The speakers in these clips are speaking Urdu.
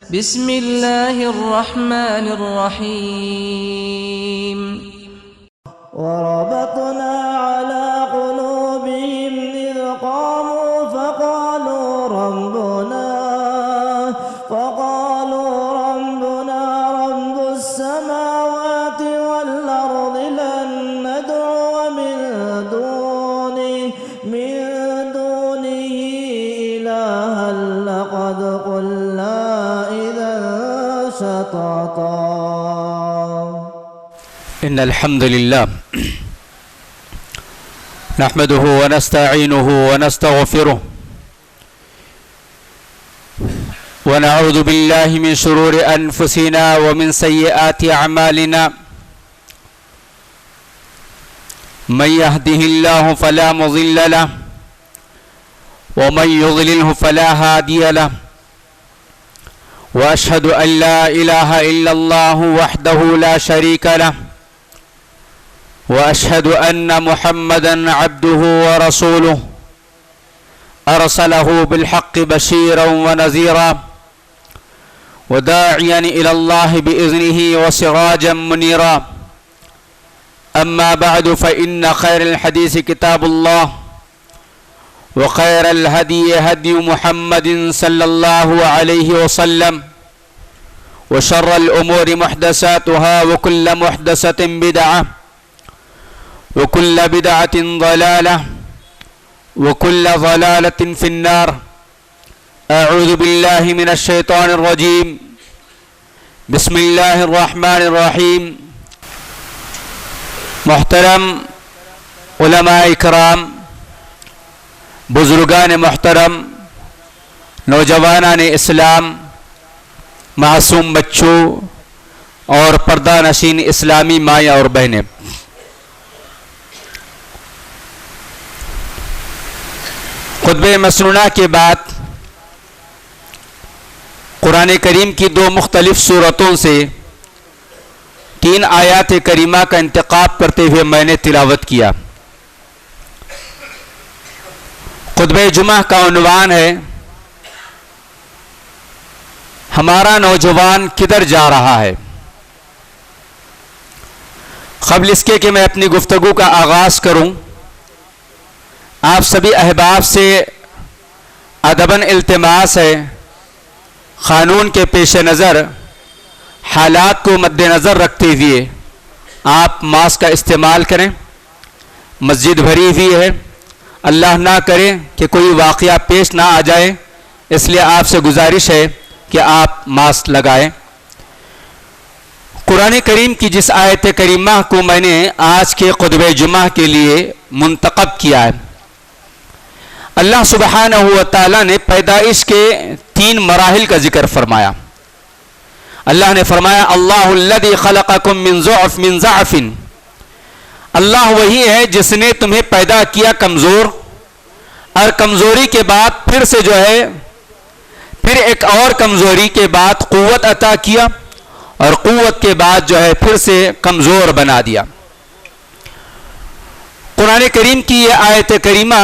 بسم الله الرحمن الرحيم وربطنا على قلوبهم إذ قاموا فقالوا ربنا رب السماوات والأرض لن ندعو من دونه إلها لقد قلنا إذا شططا. إن الحمد لله نحمده ونستعينه ونستغفره ونعوذ بالله من شرور أنفسنا ومن سيئات أعمالنا. من يهده الله فلا مضل له ومن يضلله فلا هادي له. وأشهد أن لا إله إلا الله وحده لا شريك له. وأشهد أن محمدًا عبده ورسوله أرسله بالحق بشيرًا ونذيرًا وداعيًا إلى الله بإذنه وسراجًا منيرًا. أما بعد فإن خير الحديث كتاب الله وخير الهدي هدي محمد صلى الله عليه وسلم وشر الأمور محدثاتها وكل محدثة بدعة وكل بدعة ضلالة وكل ضلالة في النار. أعوذ بالله من الشيطان الرجيم. بسم الله الرحمن الرحيم. محترم علماء اکرام، بزرگان محترم، نوجوانان اسلام، معصوم بچوں اور پردہ نشین اسلامی مائیں اور بہنیں، خطبہ مسنونہ کے بعد قرآن کریم کی دو مختلف صورتوں سے 3 آیات کریمہ کا انتخاب کرتے ہوئے میں نے تلاوت کیا. خطبہ جمعہ کا عنوان ہے ہمارا نوجوان کدھر جا رہا ہے. قبل اس کے کہ میں اپنی گفتگو کا آغاز کروں، آپ سبھی احباب سے ادباً التماس ہے، قانون کے پیش نظر حالات کو مد نظر رکھتے ہوئے آپ ماسک کا استعمال کریں. مسجد بھری ہوئی ہے، اللہ نہ کرے کہ کوئی واقعہ پیش نہ آ جائے، اس لیے آپ سے گزارش ہے کہ آپ ماسک لگائیں. قرآن کریم کی جس آیت کریمہ کو میں نے آج کے خطبہ جمعہ کے لیے منتخب کیا ہے، اللہ سبحانہ و تعالیٰ نے پیدائش کے 3 مراحل کا ذکر فرمایا. اللہ نے فرمایا اللہ الذی خلقکم من ضعف. اللہ وہی ہے جس نے تمہیں پیدا کیا کمزور، اور کمزوری کے بعد پھر سے جو ہے پھر ایک اور کمزوری کے بعد قوت عطا کیا، اور قوت کے بعد جو ہے پھر سے کمزور بنا دیا. قرآن کریم کی یہ آیت کریمہ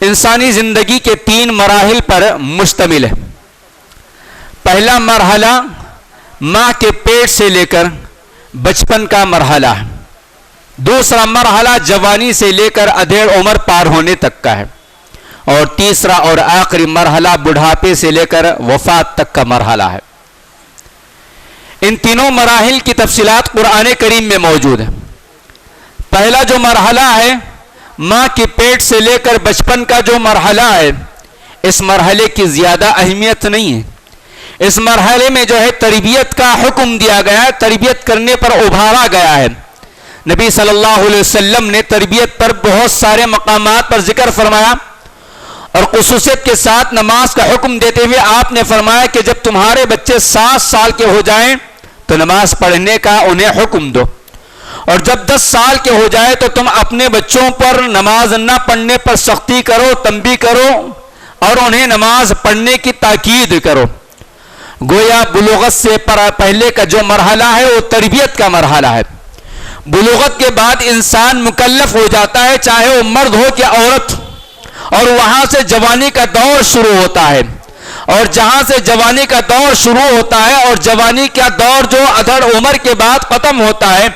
انسانی زندگی کے 3 مراحل پر مشتمل ہے. پہلا مرحلہ ماں کے پیٹ سے لے کر بچپن کا مرحلہ ہے. دوسرا مرحلہ جوانی سے لے کر ادھیڑ عمر پار ہونے تک کا ہے. اور تیسرا اور آخری مرحلہ بڑھاپے سے لے کر وفات تک کا مرحلہ ہے. ان تینوں مراحل کی تفصیلات قرآن کریم میں موجود ہیں. پہلا جو مرحلہ ہے ماں کے پیٹ سے لے کر بچپن کا جو مرحلہ ہے، اس مرحلے کی زیادہ اہمیت نہیں ہے. اس مرحلے میں جو ہے تربیت کا حکم دیا گیا ہے، تربیت کرنے پر ابھارا گیا ہے. نبی صلی اللہ علیہ وسلم نے تربیت پر بہت سارے مقامات پر ذکر فرمایا، اور خصوصیت کے ساتھ نماز کا حکم دیتے ہوئے آپ نے فرمایا کہ جب تمہارے بچے 7 سال کے ہو جائیں تو نماز پڑھنے کا انہیں حکم دو، اور جب 10 سال کے ہو جائے تو تم اپنے بچوں پر نماز نہ پڑھنے پر سختی کرو، تنبیہ کرو، اور انہیں نماز پڑھنے کی تاکید کرو. گویا بلوغت سے پہلے کا جو مرحلہ ہے وہ تربیت کا مرحلہ ہے. بلوغت کے بعد انسان مکلف ہو جاتا ہے، چاہے وہ مرد ہو یا عورت، اور وہاں سے جوانی کا دور شروع ہوتا ہے. اور جہاں سے جوانی کا دور شروع ہوتا ہے اور جوانی کا دور جو ادھڑ عمر کے بعد ختم ہوتا ہے،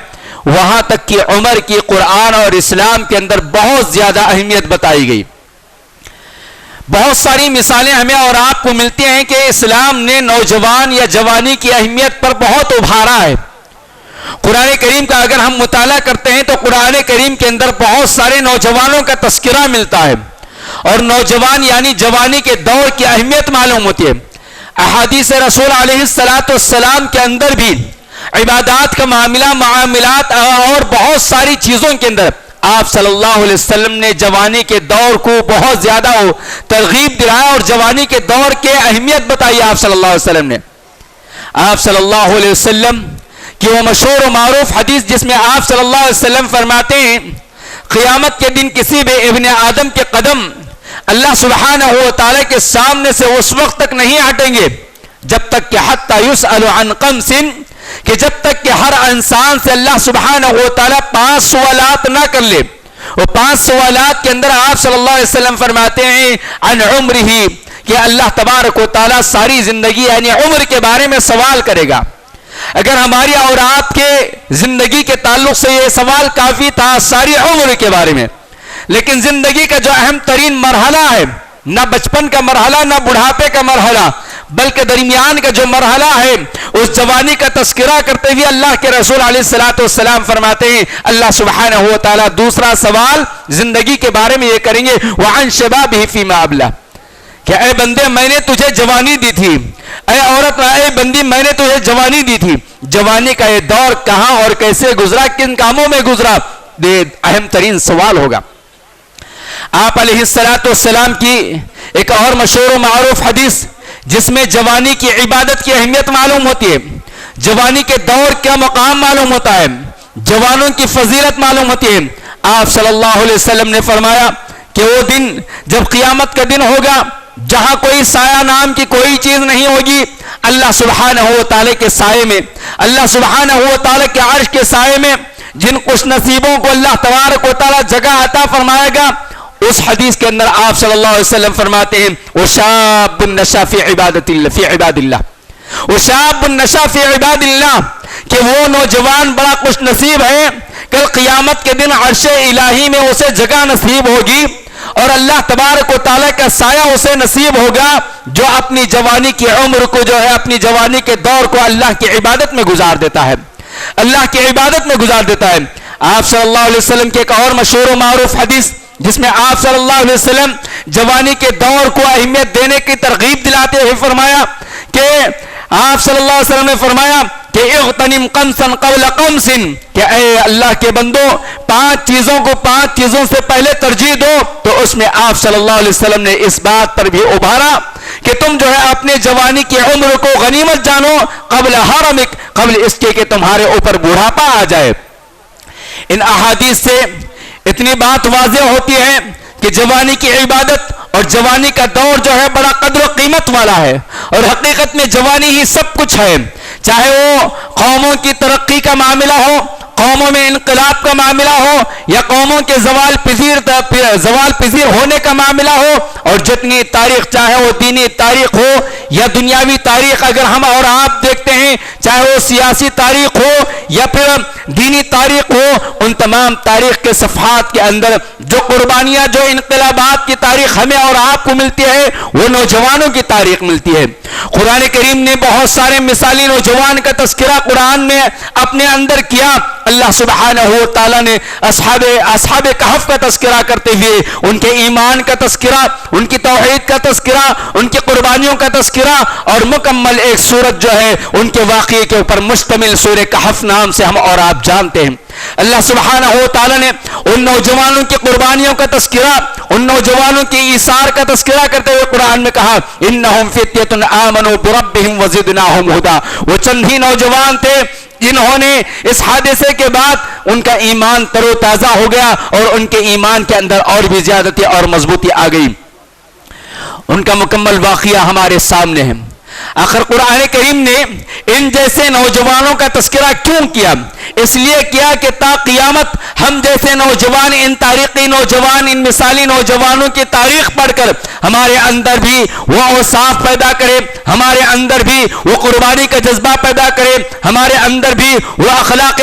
وہاں تک کی عمر کی قرآن اور اسلام کے اندر بہت زیادہ اہمیت بتائی گئی. بہت ساری مثالیں ہمیں اور آپ کو ملتی ہیں کہ اسلام نے نوجوان یا جوانی کی اہمیت پر بہت ابھارا ہے. قرآن کریم کا اگر ہم مطالعہ کرتے ہیں تو قرآن کریم کے اندر بہت سارے نوجوانوں کا تذکرہ ملتا ہے اور نوجوان یعنی جوانی کے دور کی اہمیت معلوم ہوتی ہے. احادیث رسول علیہ السلام کے اندر بھی عبادات کا معاملات اور بہت ساری چیزوں کے اندر آپ صلی اللہ علیہ وسلم نے جوانی کے دور کو بہت زیادہ ترغیب دلایا اور جوانی کے دور کے اہمیت بتائی آپ صلی اللہ علیہ وسلم نے. آپ صلی اللہ علیہ وسلم کی وہ مشہور و معروف حدیث جس میں آپ صلی اللہ علیہ وسلم فرماتے ہیں قیامت کے دن کسی بھی ابن آدم کے قدم اللہ سبحانہ و تعالی کے سامنے سے اس وقت تک نہیں ہٹیں گے جب تک کہ حتی یسأل عن قمس، کہ جب تک کہ ہر انسان سے اللہ سبحانہ و تعالی 5 سوالات نہ کر لے. وہ 5 سوالات کے اندر آپ صلی اللہ علیہ وسلم فرماتے ہیں عن عمرہ، کہ اللہ تبارک و تعالی ساری زندگی یعنی عمر کے بارے میں سوال کرے گا. اگر ہماری اور آپ کے زندگی کے تعلق سے یہ سوال کافی تھا ساری عمر کے بارے میں، لیکن زندگی کا جو اہم ترین مرحلہ ہے، نہ بچپن کا مرحلہ نہ بڑھاپے کا مرحلہ بلکہ درمیان کا جو مرحلہ ہے، اس جوانی کا تذکرہ کرتے ہوئے اللہ کے رسول علیہ السلام فرماتے ہیں اللہ سبحانہ و تعالی دوسرا سوال زندگی کے بارے میں یہ کریں گے وعن شبابہ فیما ابلہ، کہ اے بندے میں نے تجھے جوانی دی تھی، اے عورت اے بندی میں نے تجھے جوانی دی تھی، جوانی کا یہ دور کہاں اور کیسے گزرا، کن کاموں میں گزرا، یہ اہم ترین سوال ہوگا. آپ علیہ السلام کی ایک اور مشہور و معروف حدیث جس میں جوانی کی عبادت کی اہمیت معلوم ہوتی ہے، جوانی کے دور کا مقام معلوم ہوتا ہے، جوانوں کی فضیلت معلوم ہوتی ہے. آپ صلی اللہ علیہ وسلم نے فرمایا کہ وہ دن جب قیامت کا دن ہوگا جہاں کوئی سایہ نام کی کوئی چیز نہیں ہوگی، اللہ سبحانہ و تعالی کے سائے میں، اللہ سبحانہ و تعالی کے عرش کے سائے میں جن خوش نصیبوں کو اللہ تبارک و تعالی جگہ عطا فرمائے گا، اس حدیث کے اندر آپ صلی اللہ علیہ وسلم فرماتے ہیں وَشَابٌ نَشَا فِي عِبَادِ اللَّهِ، وَشَابٌ نَشَا فِي عِبَادِ اللَّهِ، کہ وہ نوجوان بڑا خوش نصیب ہے، کل قیامت کے دن عرش الہی میں اسے جگہ نصیب ہوگی اور اللہ تبارک و تعالیٰ کا سایہ اسے نصیب ہوگا جو اپنی جوانی کی عمر کو جو ہے اپنی جوانی کے دور کو اللہ کی عبادت میں گزار دیتا ہے، اللہ کی عبادت میں گزار دیتا ہے. آپ صلی اللہ علیہ وسلم کے ایک اور مشہور و معروف حدیث جس میں آپ صلی اللہ علیہ وسلم جوانی کے دور کو اہمیت دینے کی ترغیب دلاتے ہوئے فرمایا کہ آپ صلی اللہ علیہ وسلم نے فرمایا کہ اغتنم قمسا قبل قمس، کہ اے اللہ کے بندو 5 چیزوں سے پہلے ترجیح دو. تو اس میں آپ صلی اللہ علیہ وسلم نے اس بات پر بھی ابھارا کہ تم جو ہے اپنے جوانی کی عمر کو غنیمت جانو قبل حرمک، قبل اس کے کہ تمہارے اوپر بڑھاپا آ جائے. ان احادیث سے اتنی بات واضح ہوتی ہے کہ جوانی کی عبادت اور جوانی کا دور جو ہے بڑا قدر و قیمت والا ہے، اور حقیقت میں جوانی ہی سب کچھ ہے. چاہے وہ قوموں کی ترقی کا معاملہ ہو، قوموں میں انقلاب کا معاملہ ہو، یا قوموں کے زوال پذیر ہونے کا معاملہ ہو، اور جتنی تاریخ چاہے وہ دینی تاریخ ہو یا دنیاوی تاریخ اگر ہم اور آپ دیکھتے ہیں، چاہے وہ سیاسی تاریخ ہو یا پھر دینی تاریخ ہو، ان تمام تاریخ کے صفحات کے اندر جو قربانیاں جو انقلابات کی تاریخ ہمیں اور آپ کو ملتی ہے وہ نوجوانوں کی تاریخ ملتی ہے. قرآن کریم نے بہت سارے مثالی نوجوان کا تذکرہ قرآن میں اپنے اندر کیا. اللہ سبحانہ و تعالیٰ نے اصحاب کہف کا تذکرہ کرتے ہوئے ان کے ایمان کا تذکرہ، ان کی توحید کا تذکرہ، ان کی قربانیوں کا تذکرہ اور مکمل ایک سورت جو ہے ان کے واقعے کے اوپر مشتمل سورہ کہف نام سے ہم اور آپ جانتے ہیں. اللہ سبحانہ و تعالیٰ نے ان نوجوانوں کی قربانیوں کا تذکرہ، ان نوجوانوں کی ایثار کا تذکرہ کرتے ہوئے قرآن میں کہا انہم فتیۃ آمنوا بربہم وزدناہم ھدا. وہ چند ہی نوجوان تھے جنہوں نے اس حادثے کے بعد ان کا ایمان تر و تازہ ہو گیا اور ان کے ایمان کے اندر اور بھی زیادتی اور مضبوطی آ گئی. ان کا مکمل واقعہ ہمارے سامنے ہے. آخر قرآن کریم نے ان جیسے نوجوانوں کا تذکرہ کیوں کیا؟ اس لیے کیا کہ تا قیامت ہم جیسے نوجوان ان تاریخی نوجوان ان مثالی نوجوانوں کی تاریخ پڑھ کر ہمارے اندر بھی وہ اوصاف پیدا کرے, ہمارے اندر بھی وہ قربانی کا جذبہ پیدا کرے, ہمارے اندر بھی وہ اخلاق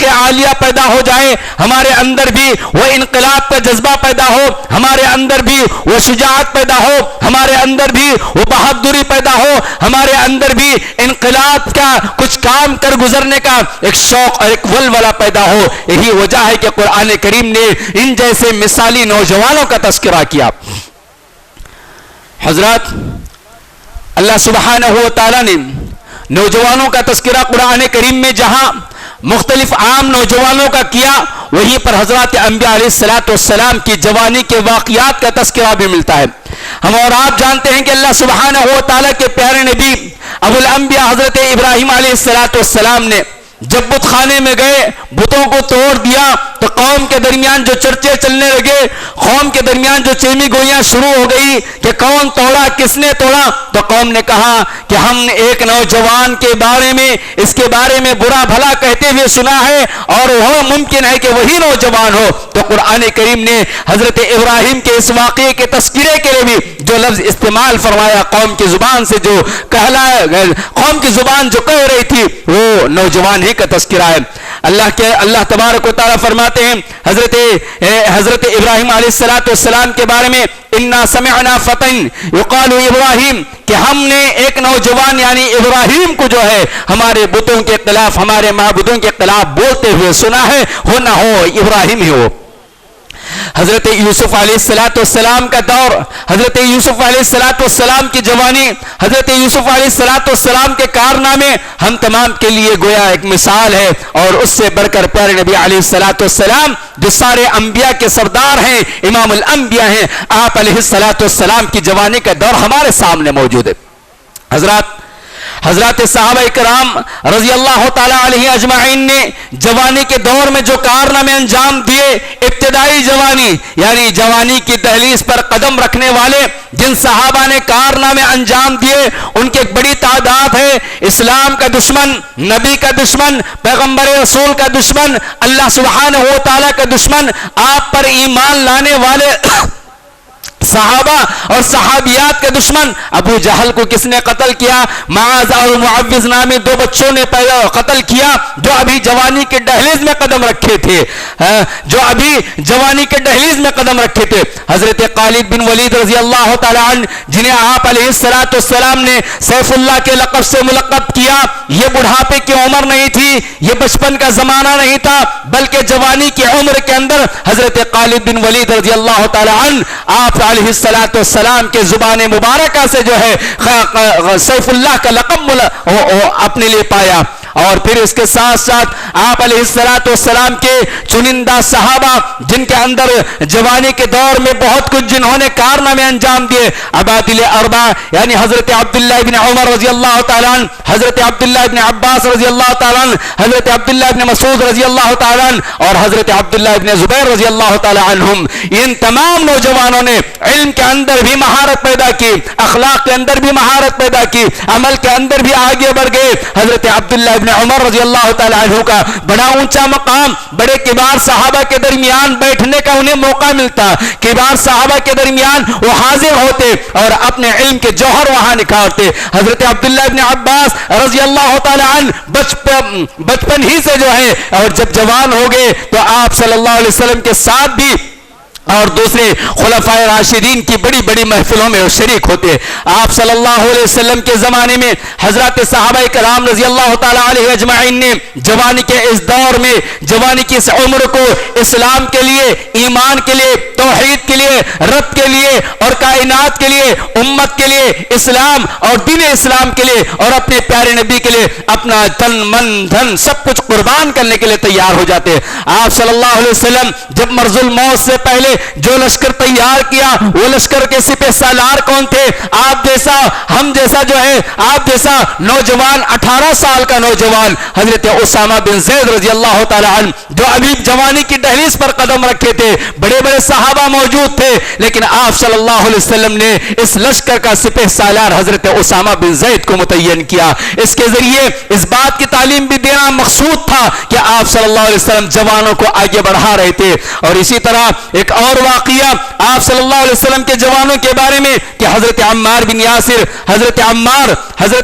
عالیہ پیدا ہو جائے, ہمارے اندر بھی وہ انقلاب کا جذبہ پیدا ہو, ہمارے اندر بھی وہ شجاعت پیدا ہو, ہمارے اندر بھی وہ بہادری پیدا ہو, ہمارے اندر بھی انقلاب کا کچھ کام کر گزرنے کا ایک شوق اور ایک ولولہ پیدا ہو. یہی وجہ ہے کہ قرآن کریم نے ان جیسے مثالی نوجوانوں کا تذکرہ کیا. حضرات, اللہ سبحانہ و تعالی نے نوجوانوں کا تذکرہ قرآن کریم میں جہاں مختلف عام نوجوانوں کا کیا, وہیں پر حضرات انبیاء علیہ السلام کی جوانی کے واقعات کا تذکرہ بھی ملتا ہے. ہم اور آپ جانتے ہیں کہ اللہ سبحانہ و تعالیٰ کے پیارے نبی ابو الانبیاء حضرت ابراہیم علیہ السلام نے جب بت خانے میں گئے, بتوں کو توڑ دیا تو قوم کے درمیان جو چرچے چلنے لگے, قوم کے درمیان جو چیمی گوئیاں شروع ہو گئی کہ کون توڑا, کس نے توڑا, تو قوم نے کہا کہ ہم نے ایک نوجوان کے بارے میں اس کے بارے میں برا بھلا کہتے ہوئے سنا ہے اور وہ ممکن ہے کہ وہی نوجوان ہو. تو قرآن کریم نے حضرت ابراہیم کے اس واقعے کے تذکرے کے لیے بھی جو لفظ استعمال فرمایا, قوم کی زبان سے جو قوم کی زبان جو کہہ رہی تھی وہ نوجوان کا تذکرہ ہے. اللہ تبارک و تعالی فرماتے ہیں حضرت ابراہیم علیہ السلام کے بارے میں, انا سمعنا فتى يقال ابراہیم, کہ ہم نے ایک نوجوان یعنی ابراہیم کو جو ہے ہمارے بتوں کے خلاف, ہمارے معبودوں کے خلاف بولتے ہوئے سنا ہے, ہو نہ ہو ابراہیم ہی ہو. حضرت یوسف علیہ السلام کا دور, حضرت یوسف علیہ السلام کی جوانی, حضرت یوسف علیہ السلام کے کارنامے ہم تمام کے لیے گویا ایک مثال ہے. اور اس سے بڑھ کر پیارے نبی علیہ السلام جو سارے انبیاء کے سردار ہیں, امام الانبیاء ہیں, آپ علیہ السلام کی جوانی کا دور ہمارے سامنے موجود ہے. حضرات صحابہ کرام رضی اللہ تعالی علیہ اجمعین نے جوانی کے دور میں جو کارنامے انجام دیے, ابتدائی جوانی یعنی جوانی کی دہلیز پر قدم رکھنے والے جن صحابہ نے کارنامے انجام دیے, ان کی ایک بڑی تعداد ہے. اسلام کا دشمن, نبی کا دشمن, پیغمبر رسول کا دشمن, اللہ سبحانہ و تعالی کا دشمن, آپ پر ایمان لانے والے صحابہ اور صحابیات کے دشمن ابو جہل کو کس نے قتل کیا؟ معاذ اور معوذ نامی دو بچوں نے قتل کیا جو ابھی جوانی کے دہلیز میں قدم رکھے تھے, جو ابھی جوانی کے دہلیز میں قدم رکھے تھے. حضرت خالد بن ولید رضی اللہ تعالی عنہ جنہیں آپ علیہ السلام نے سیف اللہ کے لقب سے ملقب کیا, یہ بڑھاپے کی عمر نہیں تھی, یہ بچپن کا زمانہ نہیں تھا, بلکہ جوانی کی عمر کے اندر حضرت خالد بن ولید رضی اللہ تعالی عنہ آپ علیہ السلام کے زبان مبارکہ سے جو ہے سیف اللہ کا لقب اپنے لیے پایا. اور پھر اس کے ساتھ ساتھ آپ علیہ السلام کے چنندہ صحابہ جن کے اندر جوانی کے دور میں بہت کچھ جنہوں نے کارنامے انجام دیے, ابادل اربع یعنی حضرت عبداللہ ابن عمر رضی اللہ تعالیٰ عنہ, حضرت عبداللہ ابن عباس رضی اللہ تعالیٰ عنہ, حضرت عبداللہ ابن مسعود رضی اللہ تعالیٰ عنہ اور حضرت عبداللہ ابن زبیر رضی اللہ تعالیٰ عنہم. ان تمام نوجوانوں نے علم کے اندر بھی مہارت پیدا کی, اخلاق کے اندر بھی مہارت پیدا کی, عمل کے اندر بھی آگے بڑھ گئے. حضرت عبداللہ ابن عمر رضی اللہ تعالیٰ عنہ کا بڑا اونچا مقام, بڑے کبار صحابہ کے درمیان بیٹھنے کا انہیں موقع ملتا, کبار صحابہ کے درمیان وہ حاضر ہوتے اور اپنے علم کے جوہر وہاں نکھارتے. حضرت عبداللہ ابن عباس رضی اللہ تعالیٰ عنہ بچپن ہی سے جو ہے اور جب جوان ہو گئے تو آپ صلی اللہ علیہ وسلم کے ساتھ بھی اور دوسرے خلفائے راشدین کی بڑی بڑی محفلوں میں شریک ہوتے. آپ صلی اللہ علیہ وسلم کے زمانے میں حضرات صحابہ کرام رضی اللہ تعالی علیہ اجمعین نے جوانی کے اس دور میں, جوانی کی اس عمر کو اسلام کے لیے, ایمان کے لیے, توحید کے لیے, رب کے لیے اور کائنات کے لیے, امت کے لیے, اسلام اور دین اسلام کے لیے اور اپنے پیارے نبی کے لیے اپنا تن من دھن سب کچھ قربان کرنے کے لیے تیار ہو جاتے. آپ صلی اللہ علیہ وسلم جب مرض الموت سے پہلے جو لشکر تیار کیا وہ لشکر کے سپہ سالار کون تھے؟ آپ جیسا، ہم جیسا جو ہے، آپ جیسا نوجوان، 18 سال کا نوجوان حضرت اسامہ بن زید رضی اللہ تعالی عنہ، جو ابھی جوانی کی دہلیز پر قدم رکھے تھے، بڑے بڑے صحابہ موجود تھے، لیکن آپ صلی اللہ علیہ وسلم نے اس لشکر کا سپہ سالار حضرت اسامہ بن زید کو متعین کیا۔ اس کے ذریعے اس بات کی تعلیم بھی دینا مقصود تھا کہ آپ صلی اللہ علیہ وسلم جوانوں کو آگے بڑھا رہے تھے۔ اور اسی طرح ایک اور واقعہ آپ صلی اللہ علیہ وسلم کے جوانوں کے بارے میں کہ حضرت عمار بن یاسر، حضرت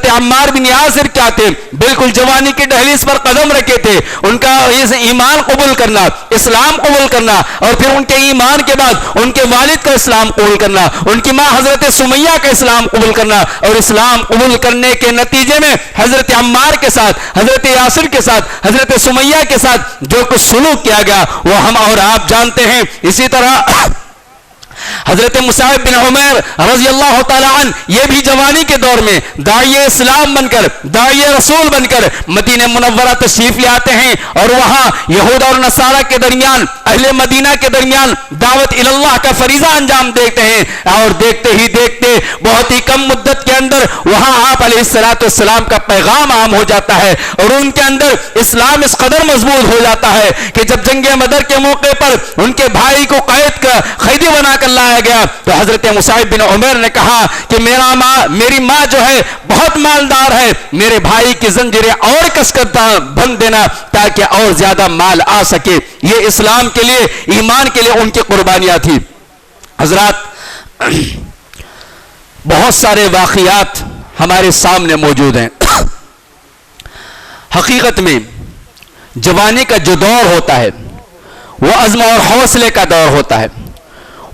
عمار بن یاسر کیا تھے؟ بالکل جوانی کی دہلیز پر قدم رکھے تھے۔ ان کا ایمان قبول کرنا، اسلام قبول کرنا، اور پھر ان کے ایمان کے بعد ان کے والد کا اسلام قبول کرنا، ان کی ماں حضرت سمیہ کا اسلام قبول کرنا، اور اسلام قبول کرنے کے نتیجے میں حضرت عمار کے ساتھ، حضرت یاسر کے ساتھ، حضرت سمیہ کے ساتھ جو کچھ سلوک کیا گیا وہ ہم اور آپ جانتے ہیں۔ اسی طرح حضرت مصعب بن عمیر رضی اللہ تعالی عنہ، یہ بھی جوانی کے دور میں داعی اسلام بن کر، داعی رسول بن کر مدینہ منورہ تشریف لے آتے ہیں، اور وہاں یہود اور نصارہ کے درمیان، اہل مدینہ کے درمیان دعوت اللہ کا فریضہ انجام دیتے ہیں، اور دیکھتے ہی دیکھتے بہت ہی کم مدت کے اندر وہاں آپ علیہ السلام کا پیغام عام ہو جاتا ہے، اور ان کے اندر اسلام اس قدر مضبوط ہو جاتا ہے کہ جب جنگ بدر کے موقع پر ان کے بھائی کو قیدی بنا کر لایا گیا تو حضرت مصعب بن عمیر نے کہا کہ میری ماں جو ہے بہت مالدار ہے، میرے بھائی کی زنجیریں اور کس کر بند دینا تاکہ اور زیادہ مال آ سکے۔ یہ اسلام کے لیے، ایمان کے لیے ان کی قربانیاں تھی۔ حضرات، بہت سارے واقعات ہمارے سامنے موجود ہیں۔ حقیقت میں جوانی کا جو دور ہوتا ہے وہ عزم اور حوصلے کا دور ہوتا ہے،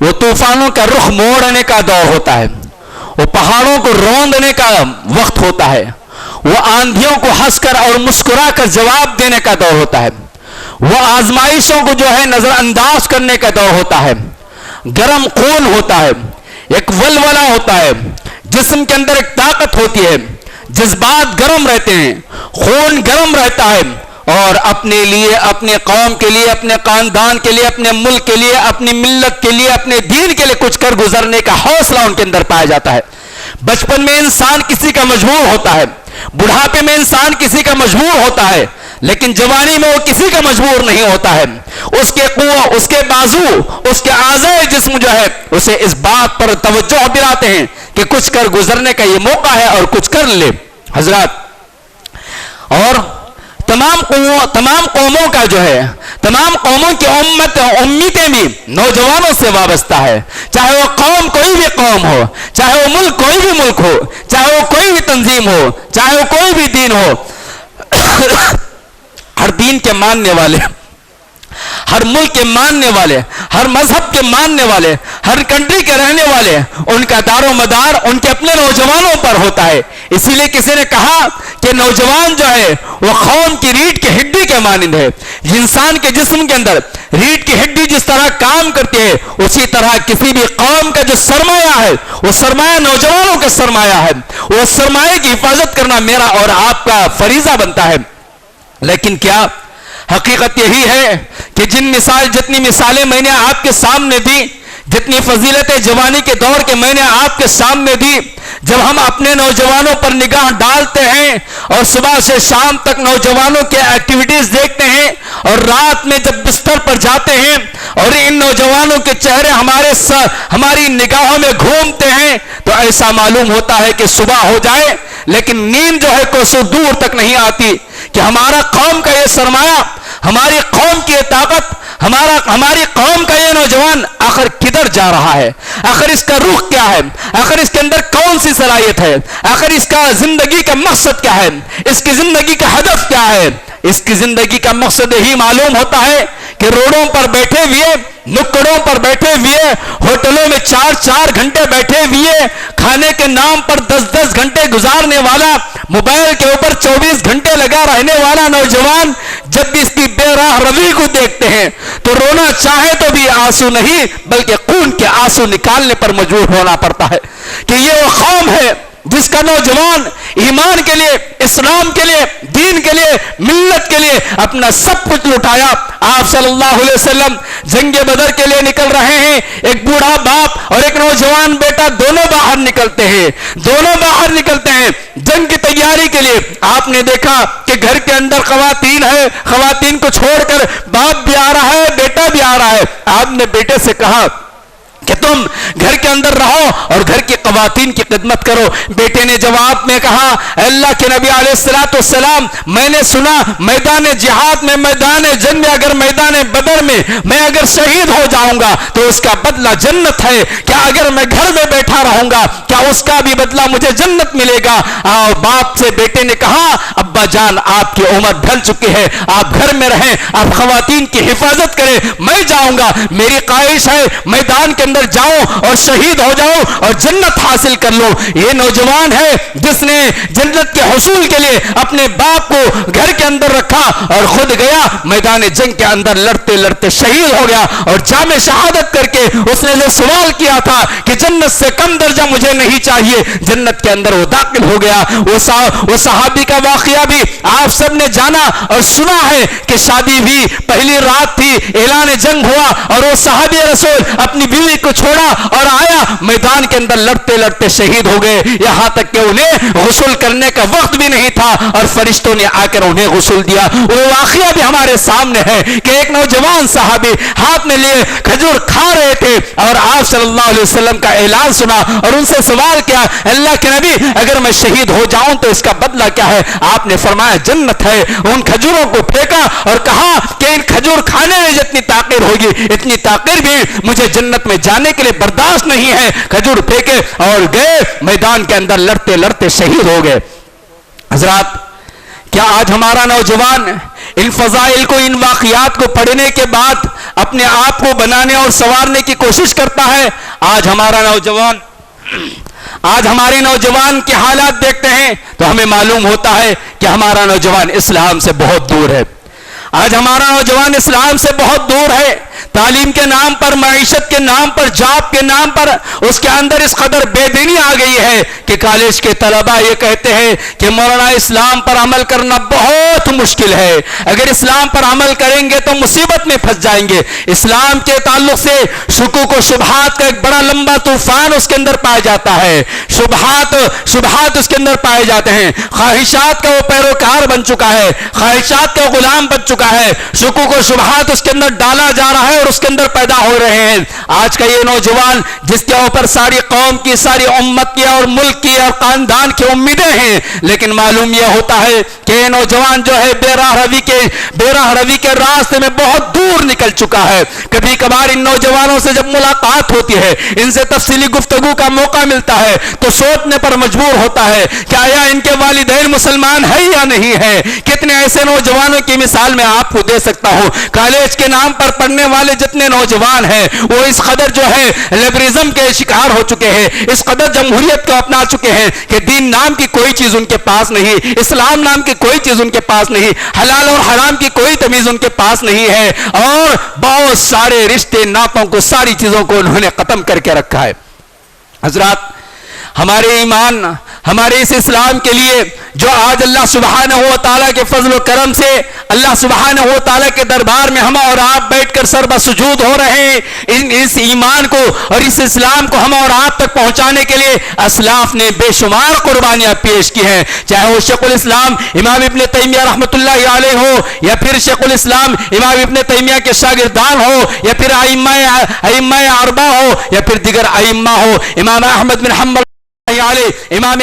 وہ طوفانوں کا رخ موڑنے کا دور ہوتا ہے، وہ پہاڑوں کو روندنے کا وقت ہوتا ہے، وہ آندھیوں کو ہنس کر اور مسکرا کر جواب دینے کا دور ہوتا ہے، وہ آزمائشوں کو جو ہے نظر انداز کرنے کا دور ہوتا ہے۔ گرم خون ہوتا ہے، ایک ولولہ ہوتا ہے، جسم کے اندر ایک طاقت ہوتی ہے، جذبات گرم رہتے ہیں، خون گرم رہتا ہے، اور اپنے لیے، اپنے قوم کے لیے، اپنے خاندان کے لیے، اپنے ملک کے لیے، اپنی ملت کے لیے، اپنے دین کے لیے کچھ کر گزرنے کا حوصلہ ان کے اندر پایا جاتا ہے۔ بچپن میں انسان کسی کا مجبور ہوتا ہے، بڑھاپے میں انسان کسی کا مجبور ہوتا ہے، لیکن جوانی میں وہ کسی کا مجبور نہیں ہوتا ہے۔ اس کے قوت، اس کے بازو، اس کے اعضائے جسم جو ہے اسے اس بات پر توجہ دلاتے ہیں کہ کچھ کر گزرنے کا یہ موقع ہے اور کچھ کر لے۔ حضرات، اور تمام قوموں کا جو ہے، تمام قوموں کی امیتیں بھی نوجوانوں سے وابستہ ہے، چاہے وہ قوم کوئی بھی قوم ہو، چاہے وہ ملک کوئی بھی ملک ہو، چاہے وہ کوئی بھی تنظیم ہو، چاہے وہ کوئی بھی دین ہو۔ ہر دین کے ماننے والے، ہر ملک کے ماننے والے، ہر مذہب کے ماننے والے، ہر کنٹری کے رہنے والے، ان کا دار و مدار ان کے اپنے نوجوانوں پر ہوتا ہے۔ اسی لیے کسی نے کہا کہ نوجوان جو ہے وہ قوم کی ریڑھ کی ہڈی کے مانند ہے۔ انسان کے جسم کے اندر ریڑھ کی ہڈی جس طرح کام کرتی ہے، اسی طرح کسی بھی قوم کا جو سرمایہ ہے وہ سرمایہ نوجوانوں کا سرمایہ ہے۔ وہ سرمایہ کی حفاظت کرنا میرا اور آپ کا فریضہ بنتا ہے۔ لیکن کیا حقیقت یہی ہے کہ جتنی مثالیں میں نے آپ کے سامنے دی، جتنی فضیلتیں جوانی کے دور کے میں نے آپ کے سامنے دی، جب ہم اپنے نوجوانوں پر نگاہ ڈالتے ہیں اور صبح سے شام تک نوجوانوں کے ایکٹیویٹیز دیکھتے ہیں، اور رات میں جب بستر پر جاتے ہیں اور ان نوجوانوں کے چہرے ہماری نگاہوں میں گھومتے ہیں، تو ایسا معلوم ہوتا ہے کہ صبح ہو جائے لیکن نیند جو ہے کوسوں دور تک نہیں آتی کہ ہمارا قوم کا یہ سرمایہ، ہماری قوم کی یہ طاقت، ہماری قوم کا یہ نوجوان آخر کدھر جا رہا ہے، آخر اس کا رخ کیا ہے، آخر اس کے اندر کون سی صلاحیت ہے، آخر اس کا زندگی کا مقصد کیا ہے، اس کی زندگی کا ہدف کیا ہے۔ اس کی زندگی کا مقصد یہی معلوم ہوتا ہے کہ روڈوں پر بیٹھے ہوئے، نکڑوں پر بیٹھے ہوئے، ہوٹلوں میں 4 گھنٹے بیٹھے ہوئے، کھانے کے نام پر 10 گھنٹے گزارنے والا، موبائل کے اوپر 24 گھنٹے لگا رہنے والا نوجوان جب بھی اس کی بے راہ روی کو دیکھتے ہیں تو رونا چاہے تو بھی آنسو نہیں بلکہ خون کے آنسو نکالنے پر مجبور ہونا پڑتا ہے کہ یہ وہ قوم ہے جس کا نوجوان ایمان کے لیے, اسلام کے لیے, دین کے لیے, ملت کے لیے اپنا سب کچھ لٹایا. آپ صلی اللہ علیہ وسلم جنگ بدر کے لیے نکل رہے ہیں. ایک بوڑھا باپ اور ایک نوجوان بیٹا دونوں باہر نکلتے ہیں جنگ کی تیاری کے لیے. آپ نے دیکھا کہ گھر کے اندر خواتین ہے, خواتین کو چھوڑ کر باپ بھی آ رہا ہے, بیٹا بھی آ رہا ہے. آپ نے بیٹے سے کہا کہ تم گھر کے اندر رہو اور گھر کی خواتین کی خدمت کرو. بیٹے نے جواب میں کہا, اللہ کے نبی علیہ الصلوۃ والسلام, میں نے سنا میدان جہاد میں, میدان جنگ میں, اگر میدان بدر میں میں اگر شہید ہو جاؤں گا تو اس کا بدلہ جنت ہے. کیا اگر میں گھر میں بیٹھا رہوں گا کیا اس کا بھی بدلہ مجھے جنت ملے گا؟ اور باپ سے بیٹے نے کہا, ابا جان آپ کی عمر ڈھل چکی ہے, آپ گھر میں رہیں, آپ خواتین کی حفاظت کریں, میں جاؤں گا. میری خواہش ہے میدان کے اندر جاؤ اور شہید ہو جاؤ اور جنت حاصل کر لو. یہ نوجوان ہے جس نے جنت کے حصول کے لیے اپنے باپ کو گھر کے اندر رکھا اور خود گیا میدان جنگ کے اندر, لڑتے لڑتے شہید ہو گیا. اور جام شہادت کر کے اس نے جو سوال کیا تھا کہ جنت سے کم درجہ مجھے نہیں چاہیے, جنت کے اندر وہ داخل ہو گیا. وہ صحابی کا واقعہ بھی آپ سب نے جانا اور سنا ہے کہ شادی بھی پہلی رات تھی, اعلان جنگ ہوا اور وہ صحابی رسول اپنی بیوی کو چھوڑا اور آیا, میدان کے اندر لڑتے لڑتے شہید ہو گئے. یہاں تک کہ انہیں غسل کرنے کا وقت بھی نہیں تھا اور فرشتوں نے آ کر انہیں غسل دیا. وہ واقعہ بھی ہمارے سامنے ہے کہ ایک نوجوان صحابی ہاتھ میں لیے کھجور کھا رہے تھے اور آپ صلی اللہ علیہ وسلم کا اعلان سنا اور ان سے سوال کیا, اللہ کے نبی اگر میں شہید ہو جاؤں تو اس کا بدلہ کیا ہے؟ آپ نے فرمایا جنت ہے. ان کھجوروں کو پھینکا اور کہا کہ ان کھجور کھانے میں جتنی تاخیر ہوگی اتنی تاخیر بھی مجھے جنت میں جانے کے لیے برداشت نہیں ہے. کھجور پھینکے اور گئے, میدان کے اندر لڑتے لڑتے شہید ہو گئے. حضرات, کیا آج ہمارا نوجوان ان فضائل کو, ان واقعات کو پڑھنے کے بعد اپنے آپ کو بنانے اور سنوارنے کی کوشش کرتا ہے؟ آج ہمارے نوجوان کے حالات دیکھتے ہیں تو ہمیں معلوم ہوتا ہے کہ ہمارا نوجوان اسلام سے بہت دور ہے. آج ہمارا نوجوان اسلام سے بہت دور ہے. تعلیم کے نام پر, معیشت کے نام پر, جاب کے نام پر اس کے اندر اس قدر بے دینی آ گئی ہے کہ کالج کے طلبہ یہ کہتے ہیں کہ مولانا اسلام پر عمل کرنا بہت مشکل ہے, اگر اسلام پر عمل کریں گے تو مصیبت میں پھنس جائیں گے. اسلام کے تعلق سے شکوک و شبہات کا ایک بڑا لمبا طوفان اس کے اندر پایا جاتا ہے. شبہات اس کے اندر پائے جاتے ہیں. خواہشات کا وہ پیروکار بن چکا ہے, خواہشات کا غلام بن چکا ہے. شکوک و شبہات اس کے اندر ڈالا جا رہا ہے اور اس کے اندر پیدا ہو رہے ہیں. آج کا یہ نوجوان جس کے اوپر ساری قوم کی, ساری امت کی اور ملک کی اور خاندان کی امیدیں ہیں, لیکن معلوم یہ ہوتا ہے کہ یہ نوجوان جو ہے بے راہ روی کے راستے میں بہت دور نکل چکا ہے. کبھی کبھار ان نوجوانوں سے جب ملاقات ہوتی ہے, ان سے تفصیلی گفتگو کا موقع ملتا ہے تو سوچنے پر مجبور ہوتا ہے کہ آیا ان کے والدین مسلمان ہیں یا نہیں ہے. کتنے ایسے نوجوانوں کی مثال میں آپ کو دے سکتا ہوں. کالج کے نام پر پڑھنے والے جتنے نوجوان ہیں وہ اس قدر جو ہے لبرزم کے شکار ہو چکے ہیں, اس قدر جمہوریت کو اپنا چکے ہیں کہ دین نام کی کوئی چیز ان کے پاس نہیں, اسلام نام کی کوئی چیز ان کے پاس نہیں, حلال اور حرام کی کوئی تمیز ان کے پاس نہیں ہے, اور بہت سارے رشتے ناطوں کو, ساری چیزوں کو انہوں نے ختم کر کے رکھا ہے. حضرات, ہمارے ایمان, ہمارے اس اسلام کے لیے جو آج اللہ سبحانہ و تعالیٰ کے فضل و کرم سے اللہ سبحانہ و تعالیٰ کے دربار میں ہم اور آپ بیٹھ کر سر بسجود ہو رہے ہیں, اس ایمان کو اور اس اسلام کو ہم اور آپ تک پہنچانے کے لیے اسلاف نے بے شمار قربانیاں پیش کی ہیں. چاہے وہ شیخ الاسلام امام ابن تیمیہ رحمۃ اللہ علیہ ہو, یا پھر شیخ الاسلام امام ابن تیمیہ کے شاگردان ہو, یا پھر ائمہ اربعہ ہو, یا پھر دیگر ائمہ ہو, امام احمد بن حنبل علیہ, امام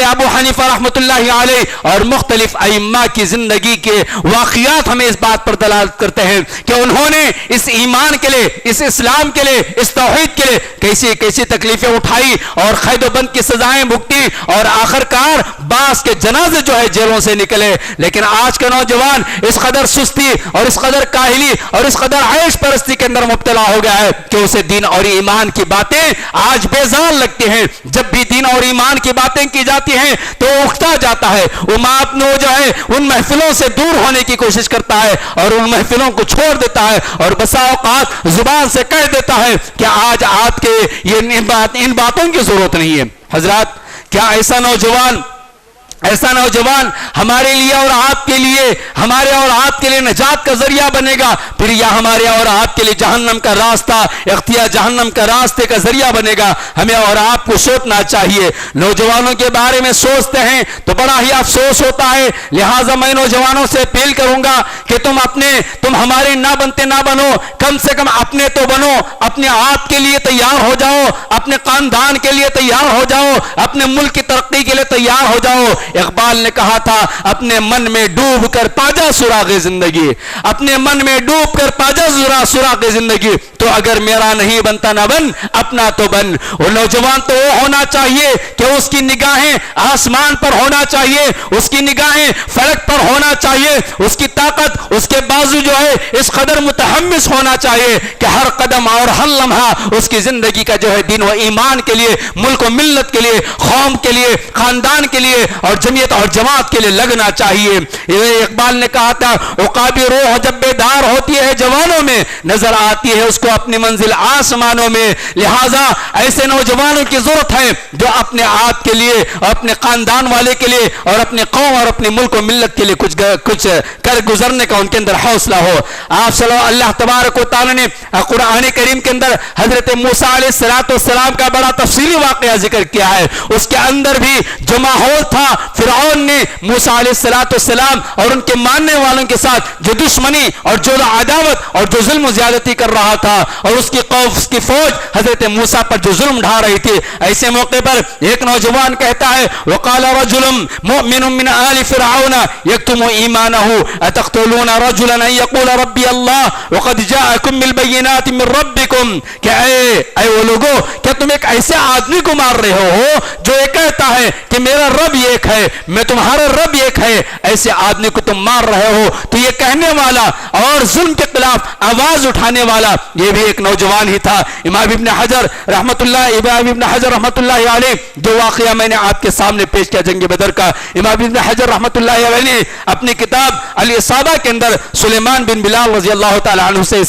ابو حنیفہ رحمۃ اللہ علیہ, اور مختلف ائمہ کی زندگی کے واقعات ہمیں اس بات پر دلالت کرتے ہیں کہ انہوں نے اس ایمان کے لیے, اس اسلام کے لیے, اس توحید کے لیے کیسی کیسی تکلیفیں اٹھائی اور قید و بند کی سزائیں بھگتی, اور آخر کار بعض کے جنازے جو ہے جیلوں سے نکلے. لیکن آج کا نوجوان اس قدر سستی اور اس قدر کاہلی اور اس قدر عیش پرستی کے اندر مبتلا ہو گیا ہے کہ اسے دین اور ایمان کی باتیں آج بیزار لگتی ہیں. جب بھی دین اور ایمان کی باتیں کی جاتی ہیں تو وہ اکتا جاتا ہے, وہ جو ہے ان محفلوں سے دور ہونے کی کوشش کرتا ہے اور ان محفلوں کو چھوڑ دیتا ہے, اور بسا اوقات زبان سے کہہ دیتا ہے کہ آج آپ کے ان باتوں کی ضرورت نہیں ہے. حضرات, کیا ایسا نوجوان ایسا نوجوان ہمارے لیے اور آپ کے لیے، ہمارے اور آپ کے لیے نجات کا ذریعہ بنے گا، پھر یا ہمارے اور آپ کے لیے جہنم کا راستہ اختیار، جہنم کا راستے کا ذریعہ بنے گا۔ ہمیں اور آپ کو سوچنا چاہیے۔ نوجوانوں کے بارے میں سوچتے ہیں تو بڑا ہی افسوس ہوتا ہے۔ لہٰذا میں نوجوانوں سے اپیل کروں گا کہ تم ہمارے نہ بنتے نہ بنو، کم سے کم اپنے تو بنو، اپنے آپ کے لیے تیار ہو جاؤ، اپنے خاندان کے لیے تیار ہو جاؤ، اپنے ملک کی ترقی کے لیے تیار ہو جاؤ۔ اقبال نے کہا تھا اپنے من میں ڈوب کر پاجا سراغ زندگی، اپنے من میں ڈوب کر پاجا سراغ زندگی، تو اگر میرا نہیں بنتا نہ بن، اپنا تو بن۔ وہ نوجوان تو وہ ہونا چاہیے کہ اس کی نگاہیں آسمان پر ہونا چاہیے، اس کی نگاہیں فلک پر ہونا چاہیے، اس کی طاقت، اس کے بازو جو ہے اس قدر متحمس ہونا چاہیے کہ ہر قدم اور ہر لمحہ اس کی زندگی کا جو ہے دین و ایمان کے لیے، ملک و ملت کے لیے، قوم کے لیے، خاندان کے لیے اور جمعیت اور جماعت کے لیے لگنا چاہیے۔ اقبال نے کہا تھا عقابی روح جب بیدار ہوتی ہے جوانوں میں، نظر آتی ہے اس کو اپنی منزل آسمانوں میں۔ لہٰذا ایسے نوجوانوں کی ضرورت ہے جو اپنے آپ کے لیے اور اپنے خاندان والے کے لیے اور اپنے قوم اور اپنے ملک و ملت کے لیے کچھ کر گزرنے کا ان کے اندر حوصلہ ہو۔ آپ صلی اللہ تبارک و تعالی نے قرآن کریم کے اندر حضرت موسیٰ علیہ السلام کا بڑا تفصیلی واقعہ ذکر کیا ہے۔ اس کے اندر بھی جو ماحول تھا، فرعون نے موسیٰ علیہ السلام اور ان کے ماننے والوں کے ساتھ جو دشمنی اور جو عداوت اور جو ظلم و زیادتی کر رہا تھا، اور اس کی قوم، اس کی فوج حضرت موسیٰ پر جو ظلم ڈھا رہی تھی، ایسے موقع پر ایک نوجوان کہتا ہے وقال رجل مؤمن من آل فرعون یکتم ایمانہ اتقتلون رجلا ان یقول ربی اللہ وقد جاءکم بالبینات من ربکم، کہ اے وہ لوگو، کیا تم ایک ایسے آدمی کو مار رہے ہو جو یہ کہتا ہے کہ میرا رب ایک ہے، میں تمہارا رب ایک ہے، ایسے آدمی کو تم مار رہے ہو؟ تو یہ کہنے والا اور ظلم کے خلاف آواز اٹھانے والا یہ بھی ایک نوجوان ہی تھا۔ امام ابن حجر رحمت اللہ علیہ جو واقعہ میں نے آپ کے سامنے پیش کیا جنگ بدر کا، امام ابن حجر رحمت اللہ علیہ نے اپنی کتاب الاصابہ کے اندر سلیمان بن بلال رضی اللہ تعالی عنہ سے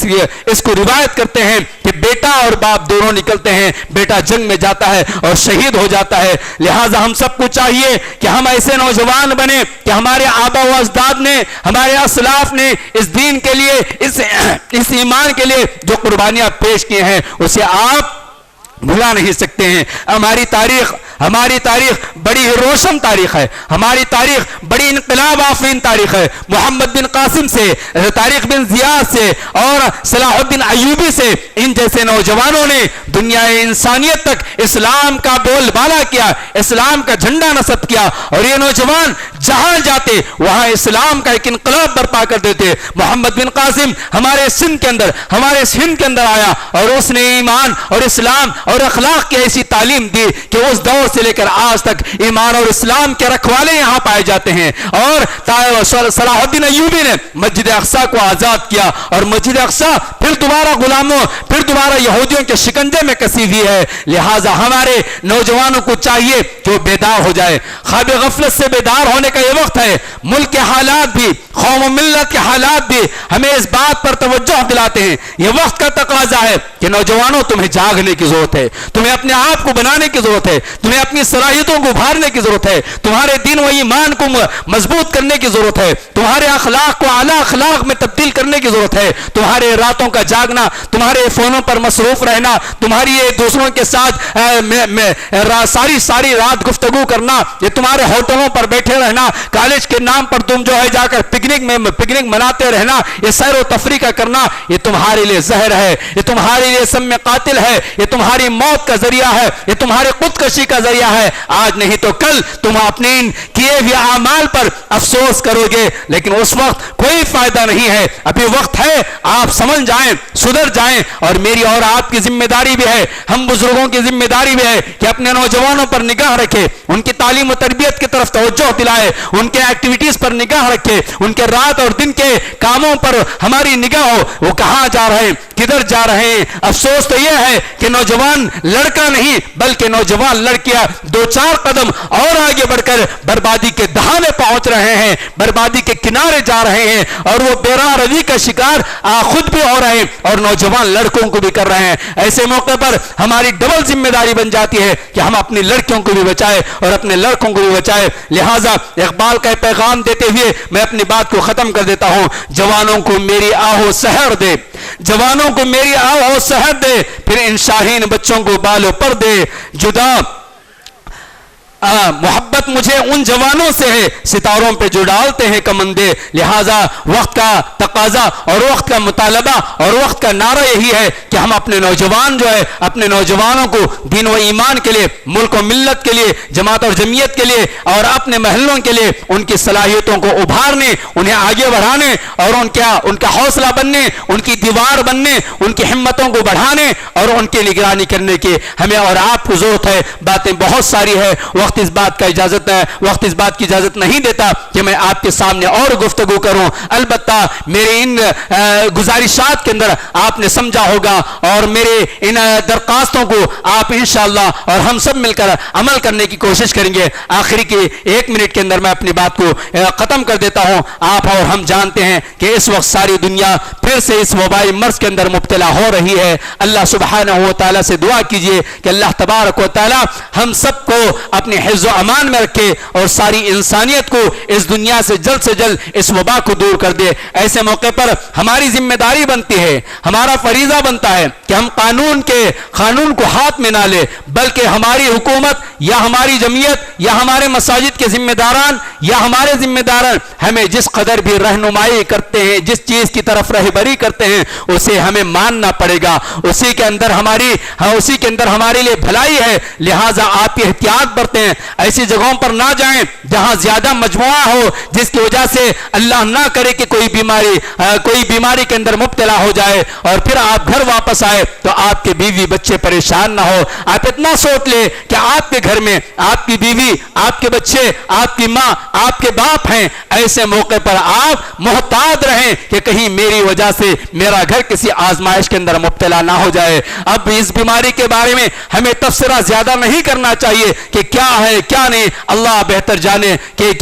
اس کو روایت کرتے ہیں کہ بیٹا اور باپ دونوں نکلتے ہیں، بیٹا جنگ میں جاتا ہے اور شہید ہو جاتا ہے۔ لہٰذا ہم سب کو چاہیے کہ ہم ایسے نوجوان بنے کہ ہمارے آبا و اجداد نے، ہمارے اسلاف نے اس دین کے لیے، اس ایمان کے لیے جو قربانیاں پیش کی ہیں اسے آپ بھلا نہیں سکتے ہیں۔ ہماری تاریخ بڑی روشن تاریخ ہے، ہماری تاریخ بڑی انقلاب آفرین تاریخ ہے۔ محمد بن قاسم سے، طارق بن زیاد سے اور صلاح الدین ایوبی سے، ان جیسے نوجوانوں نے دنیا انسانیت تک اسلام کا بول بالا کیا، اسلام کا جھنڈا نصب کیا، اور یہ نوجوان جہاں جاتے وہاں اسلام کا ایک انقلاب برپا کر دیتے۔ محمد بن قاسم ہمارے سندھ کے اندر آیا اور اس نے ایمان اور اسلام اور اخلاق کی ایسی تعلیم دی کہ اس دور سے لے کر آج تک ایمان اور اسلام کے رکھوالے یہاں پائے جاتے ہیں۔ اور صلاح الدین ایوبی نے مسجد اقصی کو آزاد کیا، اور مسجد اقصی پھر دوبارہ غلاموں، پھر دوبارہ یہودیوں کے شکنجے میں کسی ہوئی ہے۔ لہٰذا ہمارے نوجوانوں کو چاہیے کہ وہ بیدار ہو جائے۔ خواب غفلت سے بیدار ہونے کا یہ وقت ہے۔ ملک کے حالات بھی، قوم و ملت کے حالات بھی ہمیں اس بات پر توجہ دلاتے ہیں۔ یہ وقت کا تقاضا ہے کہ نوجوانوں تمہیں جاگنے کی ضرورت ہے، تمہیں اپنے آپ کو بنانے کی ضرورت ہے، تمہیں اپنی صلاحیتوں کو ابھارنے کی ضرورت ہے، تمہارے دین و ایمان کو مضبوط کرنے کی ضرورت ہے، تمہارے اخلاق کو اعلیٰ اخلاق میں تبدیل کرنے کی ضرورت ہے۔ تمہارے راتوں کا جاگنا، تمہارے فونوں پر مصروف رہنا، تمہاری دوسروں کے ساتھ ساری رات گفتگو کرنا، یہ تمہارے ہوٹلوں پر بیٹھے رہنا، کالج کے نام پر تم جو ہے جا کر پکنک مناتے رہنا، یہ سیر و تفریح کا کرنا، یہ تمہارے لیے زہر ہے، یہ تمہارے لیے سم قاتل ہے، یہ تمہاری موت کا ذریعہ ہے، یہ تمہارے خودکشی کا ذریعہ ہے۔ آج نہیں تو کل تم اپنے کیے ہوئے اعمال پر افسوس کرو گے، لیکن اس وقت کوئی فائدہ نہیں ہے۔ ابھی وقت ہے، آپ سمجھ جائیں، سدھر جائیں، اور میری اور آپ کی ذمہ داری بھی ہے، ہم بزرگوں کی ذمہ داری بھی ہے کہ اپنے نوجوانوں پر نگاہ رکھے، ان کی تعلیم و تربیت کی طرف توجہ دلائے، ان کے ایکٹیویٹیز پر نگاہ رکھے، ان کے رات اور دن کے کاموں پر ہماری نگاہ ہو، وہ کہاں جا رہے ہیں، کدھر جا رہے ہیں۔ افسوس تو یہ ہے کہ نوجوان لڑکا نہیں بلکہ نوجوان لڑکیاں گیا, 2-4 قدم اور آگے بڑھ کر بربادی کے دہانے پہنچ رہے ہیں, بربادی کے کنارے جا رہے ہیں, اور وہ بیراہ روی کا شکار خود بھی ہو رہے ہیں اور نوجوان لڑکوں کو بھی کر رہے ہیں. ایسے موقع پر ہماری ڈبل ذمہ داری بن جاتی ہے کہ ہم اپنی لڑکیوں کو بھی بچائیں اور اپنے لڑکوں کو بھی بچائیں. لہٰذا اقبال کا پیغام دیتے ہوئے میں اپنی بات کو ختم کر دیتا ہوں. جوانوں کو میری آہو سحر دے, جوانوں کو میری آہو سحر دے, پھر ان شاہین بچوں کو بالوں پر دے. جدا محبت مجھے ان جوانوں سے ہے ستاروں پہ جو ڈالتے ہیں کمندے. لہٰذا وقت کا تقاضا اور وقت کا مطالبہ اور وقت کا نعرہ یہی ہے کہ ہم اپنے نوجوان جو ہے, اپنے نوجوانوں کو دین و ایمان کے لیے, ملک و ملت کے لیے, جماعت اور جمعیت کے لیے اور اپنے محلوں کے لیے ان کی صلاحیتوں کو ابھارنے, انہیں آگے بڑھانے اور ان کا حوصلہ بننے, ان کی دیوار بننے, ان کی ہمتوں کو بڑھانے اور ان کی نگرانی کرنے کی ہمیں اور آپ کو ضرورت ہے. باتیں بہت ساری ہے, وقت اس بات کا اجازت ہے, وقت اس بات کی اجازت نہیں دیتا کہ میں آپ کے سامنے اور گفتگو کروں. البتہ میرے ان گزارشات کے اندر آپ نے سمجھا ہوگا اور میرے ان درخواستوں کو آپ انشاءاللہ اور ہم سب مل کر عمل کرنے کی کوشش کریں گے. آخری کے 1 منٹ کے اندر میں اپنی بات کو ختم کر دیتا ہوں. آپ اور ہم جانتے ہیں کہ اس وقت ساری دنیا پھر سے اس وبائی مرض کے اندر مبتلا ہو رہی ہے. اللہ سبحانہ و تعالیٰ سے دعا کیجئے کہ اللہ تبارک و تعالیٰ ہم سب کو اپنے حفظ و امان میں رکھے اور ساری انسانیت کو اس دنیا سے جلد اس وبا کو دور کر دے. ایسے موقع پر ہماری ذمہ داری بنتی ہے, ہمارا فریضہ بنتا ہے کہ ہم قانون کو ہاتھ میں نہ لے, بلکہ ہماری حکومت یا ہماری جمعیت یا ہمارے مساجد کے ذمہ داران یا ہمارے ذمہ داران ہمیں جس قدر بھی رہنمائی کرتے ہیں, جس چیز کی طرف رہبری کرتے ہیں, اسے ہمیں ماننا پڑے گا. اسی کے اندر ہمارے لیے بھلائی ہے. لہٰذا آپ کی احتیاط برتیں, ایسی جگہوں پر نہ جائیں جہاں زیادہ مجموعہ ہو, جس کی وجہ سے اللہ نہ کرے کہ کوئی بیماری کے اندر مبتلا ہو جائے اور پھر آپ گھر واپس آئے تو آپ کے بیوی بچے پریشان نہ ہو. آپ اتنا سوچ لیں کہ آپ کے گھر میں آپ کی بیوی, آپ کے بچے, آپ کی ماں, آپ کے باپ ہیں. ایسے موقع پر آپ محتاط رہیں کہ کہیں میری وجہ سے میرا گھر کسی آزمائش کے اندر مبتلا نہ ہو جائے. اب اس بیماری کے بارے میں ہمیں تبصرہ زیادہ نہیں کرنا چاہیے کہ کیا ہے کیا نہیں. اللہ بہتر جانے کہ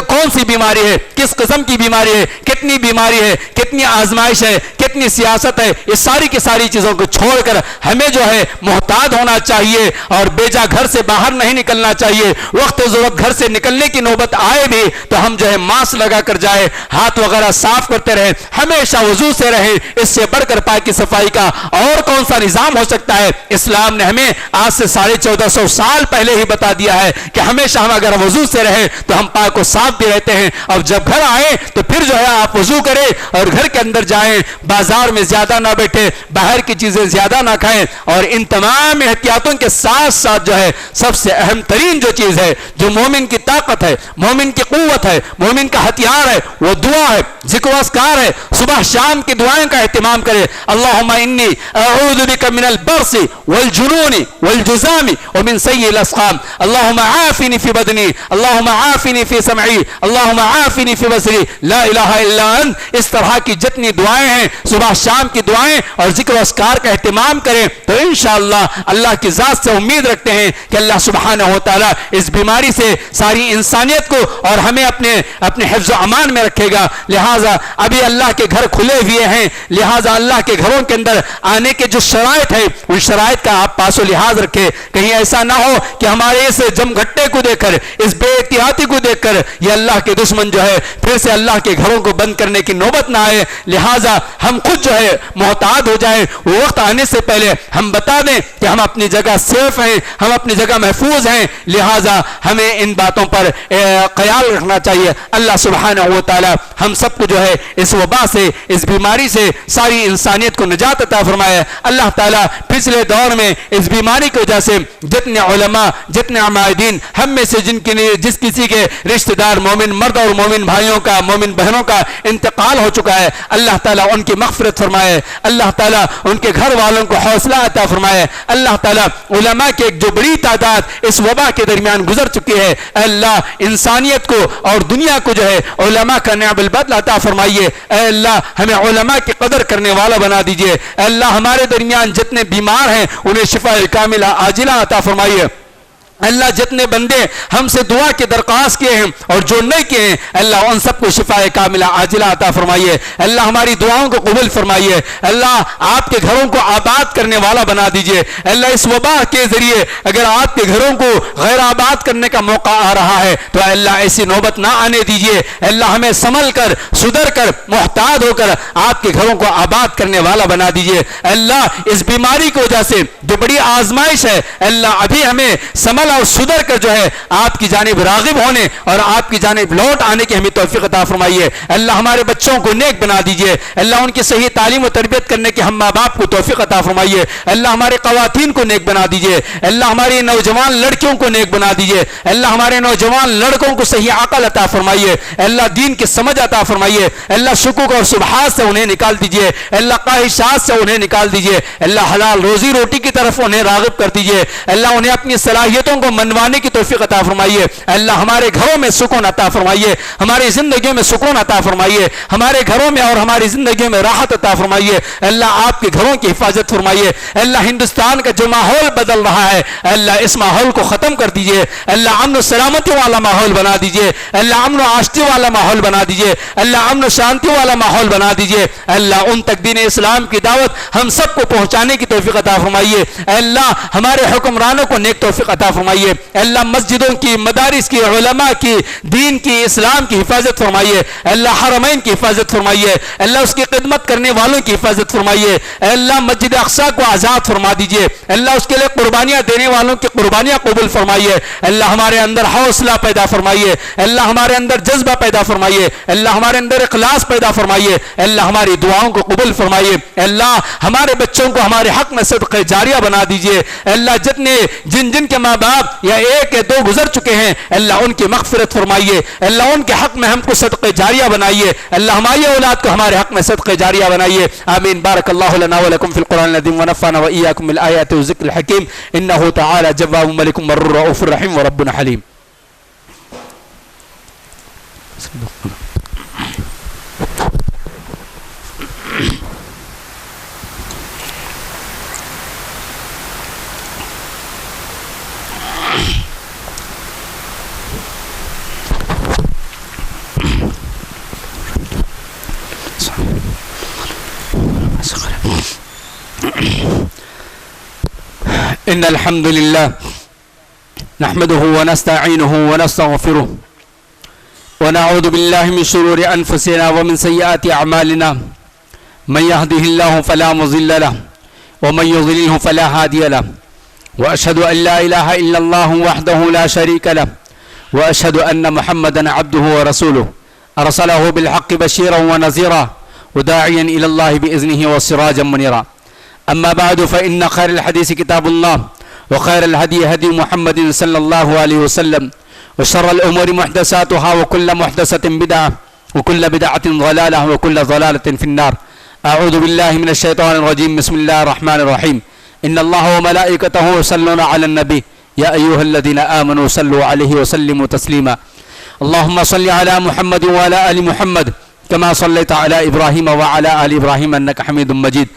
کون سی بیماری ہے, کس قسم کی بیماری ہے, کتنی بیماری ہے, کتنی آزمائش ہے, کتنی سیاست ہے. اس ساری کی ساری چیزوں کو چھوڑ کر ہمیں جو ہے محتاط ہونا چاہیے اور بیجا گھر سے باہر نہیں نکلنا چاہیے. وقت ضرورت گھر سے نکلنے کی نوبت آئے بھی تو ہم جو ہے ماسک لگا کر جائے, ہاتھ وغیرہ صاف کرتے رہیں, ہمیشہ وضو سے رہیں. اس سے بڑھ کر پاکی صفائی کا اور کون سا نظام ہو سکتا ہے. اسلام نے ہمیں آج سے 1450 سال پہلے ہی بتا دیا ہے کہ ہمیشہ ہم اگر وضو سے رہیں تو ہم پاک و صاف بھی رہتے ہیں. اب جب گھر آئیں تو پھر جو ہے آپ وضو کریں اور گھر کے اندر جائیں. بازار میں زیادہ نہ بیٹھے, باہر کی چیزیں زیادہ نہ کھائیں. اور ان تمام احتیاطوں کے ساتھ ساتھ جو ہے سب سے اہم ترین جو چیز ہے, جو مومن کی طاقت ہے, مومن کی قوت ہے, مومن کا ہتھیار ہے, وہ دعا ہے, ذکر و اذکار ہے. صبح شام کی دعائیں کا اہتمام کرے. اللہم انی اعوذ بک من البرص والجنون والجزام ومن سیء الاسقام. اللہم عافنی فی بدنی, اللہم عافنی فی سمعی, اللہم عافنی فی بصری, لا الہ الا انت. اس طرح کی جتنی دعائیں ہیں, صبح شام کی دعائیں اور ذکر و اذکار کا اہتمام کریں تو انشاءاللہ اللہ کی ذات سے امید رکھتے ہیں کہ اللہ سبحانہ و تعالی اس بیماری سے ساری انسانیت کو اور ہمیں اپنے حفظ و امان میں رکھے گا. لہٰذا ابھی اللہ کے گھر کھلے ہوئے ہیں, لہٰذا اللہ کے گھروں کے اندر آنے کے جو شرائط ہے ان شرائط کا آپ پاس و لحاظ رکھیں. کہیں ایسا نہ ہو کہ ہمارے اس جم گھٹے کو دیکھ کر, اس بے احتیاطی کو دیکھ کر یہ اللہ کے دشمن جو ہے پھر سے اللہ کے گھروں کو بند کرنے کی نوبت نہ آئے. لہٰذا ہم خود جو ہے محتاط ہو جائیں. وہ وقت آنے سے پہلے ہم بتا دیں کہ ہم اپنی جگہ سیف ہیں, ہم اپنی جگہ محفوظ ہیں. لہٰذا ہمیں ان باتوں پر خیال رکھنا چاہیے. اللہ سبحانہ و تعالی ہم سب کو جو ہے اس وبا سے, اس بیماری سے ساری انسانیت کو نجات عطا فرمائے. اللہ تعالیٰ پچھلے دور میں اس بیماری کی وجہ سے جتنے علماء, جتنے عمائدین, ہم میں سے جس کسی کے رشتہ دار مومن مرد اور مومن بھائیوں کا, مومن بہنوں کا انتقال ہو چکا ہے, اللہ تعالیٰ ان کی مغفرت فرمائے. اللہ تعالیٰ ان کے گھر والوں کو حوصلہ عطا فرمائے. اللہ تعالیٰ علماء کی ایک جو بڑی تعداد اس وبا کے درمیان گزر چکی ہے, اللہ انسانیت کو اور دنیا کو جو ہے علماء کا نعم البدل عطا فرمائیے. اے اللہ ہمیں علماء کی قدر کرنے والا بنا دیجئے. اے اللہ ہمارے درمیان جتنے بیمار ہیں انہیں شفا کاملہ عاجلہ عطا فرمائیے. اللہ جتنے بندے ہم سے دعا کی درخواست کیے ہیں اور جو نہیں کیے ہیں اللہ ان سب کو شفاء کاملہ عاجلہ عطا فرمائیے. اللہ ہماری دعاؤں کو قبول فرمائیے. اللہ آپ کے گھروں کو آباد کرنے والا بنا دیجئے. اللہ اس وبا کے ذریعے اگر آپ کے گھروں کو غیر آباد کرنے کا موقع آ رہا ہے تو اللہ ایسی نوبت نہ آنے دیجئے. اللہ ہمیں سنبھل کر سدھر کر محتاط ہو کر آپ کے گھروں کو آباد کرنے والا بنا دیجئے. اللہ اس بیماری کی وجہ سے جو بڑی آزمائش ہے اللہ ابھی ہمیں سنبھل اور سدھر کر جو ہے آپ کی جانب راغب ہونے اور آپ کی جانب لوٹ آنے کی ہمیں توفیق عطا فرمائیے. اللہ ہمارے بچوں کو نیک بنا دیجئے. اللہ ان کی صحیح تعلیم و تربیت کرنے کے ہم ماں باپ کو توفیق عطا فرمائیے. اللہ ہمارے خواتین کو نیک بنا دیجئے. اللہ ہماری نوجوان لڑکیوں کو نیک بنا دیجئے. اللہ ہمارے نوجوان لڑکوں کو صحیح عقل عطا فرمائیے. اللہ دین کی سمجھ عطا فرمائیے. اللہ شکوک اور شبہات سے انہیں نکال دیجئے. اللہ خواہشات سے انہیں نکال دیجئے. اللہ حلال روزی روٹی کی طرف انہیں راغب کر دیجئے. اللہ انہیں اپنی صلاحیتوں کو منوانے کی توفیق عطا فرمائیے. اللہ ہمارے گھروں میں سکون عطا فرمائیے. ہماری زندگیوں میں سکون عطا فرمائیے. ہمارے گھروں میں اور ہماری زندگیوں میں راحت عطا فرمائیے. اللہ آپ کے گھروں کی حفاظت فرمائیے. اللہ ہندوستان کا جو ماحول بدل رہا ہے اللہ اس ماحول کو ختم کر دیجئے. اللہ امن و سلامتی والا ماحول بنا دیجئے. اللہ امن و آشتی والا ماحول بنا دیجئے. اللہ امن و شانتی والا ماحول بنا دیجئے. اللہ ان تک دین اسلام کی دعوت ہم سب کو پہنچانے کی توفیق عطا فرمائیے. اللہ ہمارے حکمرانوں کو نیک توفیق عطا فرمائیے. اللہ مسجدوں کی مدارس کی علماء کی دین کی اسلام کی حفاظت فرمائیے. اللہ حرمین کی حفاظت فرمائیے. اللہ اس کی خدمت کرنے والوں کی حفاظت فرمائیے. اللہ مسجد اقصی کو آزاد فرما دیجئے. اللہ اس کے لیے قربانیاں دینے والوں کی قربانیاں قبول فرمائیے. اللہ ہمارے اندر حوصلہ پیدا فرمائیے. اللہ ہمارے اندر جذبہ پیدا فرمائیے. اللہ ہمارے اندر اخلاص پیدا فرمائیے. اللہ ہماری دعاؤں کو قبول فرمائیے. اللہ ہمارے بچوں کو ہمارے حق میں صدقہ جاریہ بنا دیجئے. اللہ جتنے جن کے ماں باپ یا ایک یا دو گزر چکے ہیں اللہ ان کی مغفرت فرمائیے. اللہ ان کے حق میں ہم کو صدقہ جاریہ بنائیے. اللہ ہماری اولاد کو ہمارے حق میں صدقہ جاریہ بنائیے. آمین. بارک اللہ لنا ولکم فی القرآن العظیم ونفعنا وإياكم بالآیات والذکر الحکیم انہ تعالی جواب ملک بر رؤوف رحیم وربنا حلیم. ان الحمد لله نحمده ونستعينه ونستغفره ونعوذ بالله من شرور انفسنا ومن سيئات اعمالنا من يهده الله فلا مضل له ومن يضلله فلا هادي له واشهد ان لا اله الا الله وحده لا شريك له واشهد ان محمدا عبده ورسوله ارسله بالحق بشيرا ونذيرا وداعيا الى الله باذنه وسراجا منيرا. أما بعد فإن خير الحديث كتاب الله وخير الهدي هدي محمد صلى الله عليه وسلم وشر الأمور محدثاتها وكل محدثة بدعة وكل بدعة ضلالة وكل ضلالة في النار. أعوذ بالله من الشيطان الرجيم. بسم الله الرحمن الرحيم. إن الله وملائكته يصلون على النبي يا أيها الذين آمنوا صلوا عليه وسلموا تسليما. اللهم صل على محمد وعلى آل محمد كما صليت على إبراهيم وعلى آل إبراهيم إنك حميد مجيد.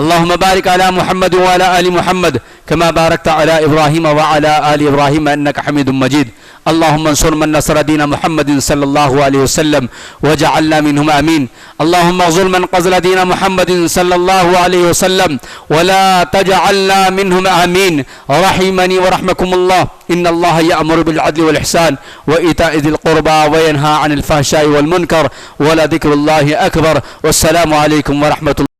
اللهم بارك على محمد وعلى آل محمد كما باركت على إبراهيم وعلى آل إبراهيم إنك حميد مجيد. اللهم انصر من نصر دين محمد صلى الله عليه وسلم وجعلنا منهم آمين. اللهم اغزل من قزل دين محمد صلى الله عليه وسلم ولا تجعلنا منهم آمين. رحمني ورحمكم الله. إن الله يأمر بالعدل والإحسان وإيتاء ذي القربى وينهى عن الفحشاء والمنكر ولذكر الله أكبر. والسلام عليكم ورحمة الله.